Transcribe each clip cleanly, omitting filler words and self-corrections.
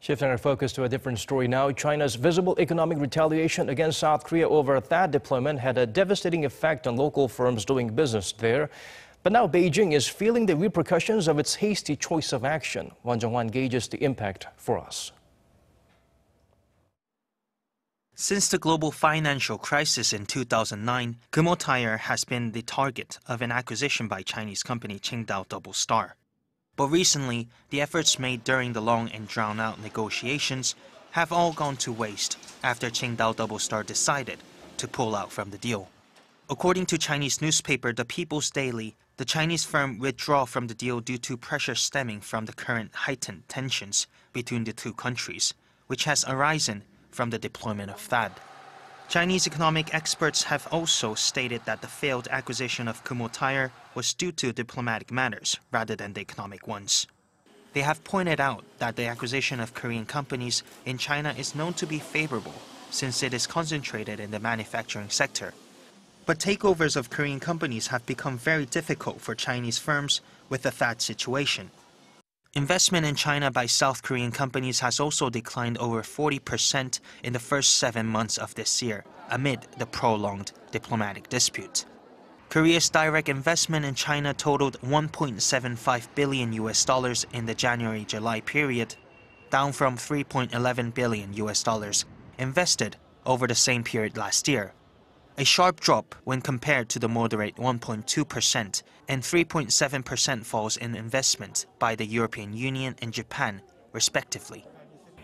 Shifting our focus to a different story now, China's visible economic retaliation against South Korea over THAAD deployment had a devastating effect on local firms doing business there. But now Beijing is feeling the repercussions of its hasty choice of action. Won Jung-hwan gauges the impact for us. Since the global financial crisis in 2009, Kumho Tire has been the target of an acquisition by Chinese company Qingdao Double Star. But recently, the efforts made during the long and drawn-out negotiations have all gone to waste after Qingdao Double Star decided to pull out from the deal. According to Chinese newspaper The People's Daily, the Chinese firm withdrew from the deal due to pressure stemming from the current heightened tensions between the two countries, which has arisen from the deployment of THAAD. Chinese economic experts have also stated that the failed acquisition of Kumho Tire was due to diplomatic matters rather than the economic ones. They have pointed out that the acquisition of Korean companies in China is known to be favorable since it is concentrated in the manufacturing sector. But takeovers of Korean companies have become very difficult for Chinese firms with the THAAD situation. Investment in China by South Korean companies has also declined over 40% in the first 7 months of this year, amid the prolonged diplomatic dispute. Korea's direct investment in China totaled $1.75 billion in the January-July period, down from $3.11 billion invested over the same period last year. A sharp drop when compared to the moderate 1.2% and 3.7% falls in investment by the European Union and Japan, respectively.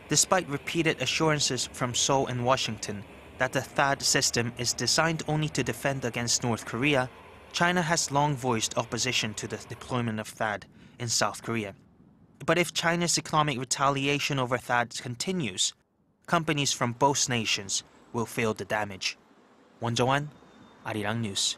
Despite repeated assurances from Seoul and Washington that the THAAD system is designed only to defend against North Korea, China has long voiced opposition to the deployment of THAAD in South Korea. But if China's economic retaliation over THAAD continues, companies from both nations will feel the damage. Won Jung-hwan, Arirang News.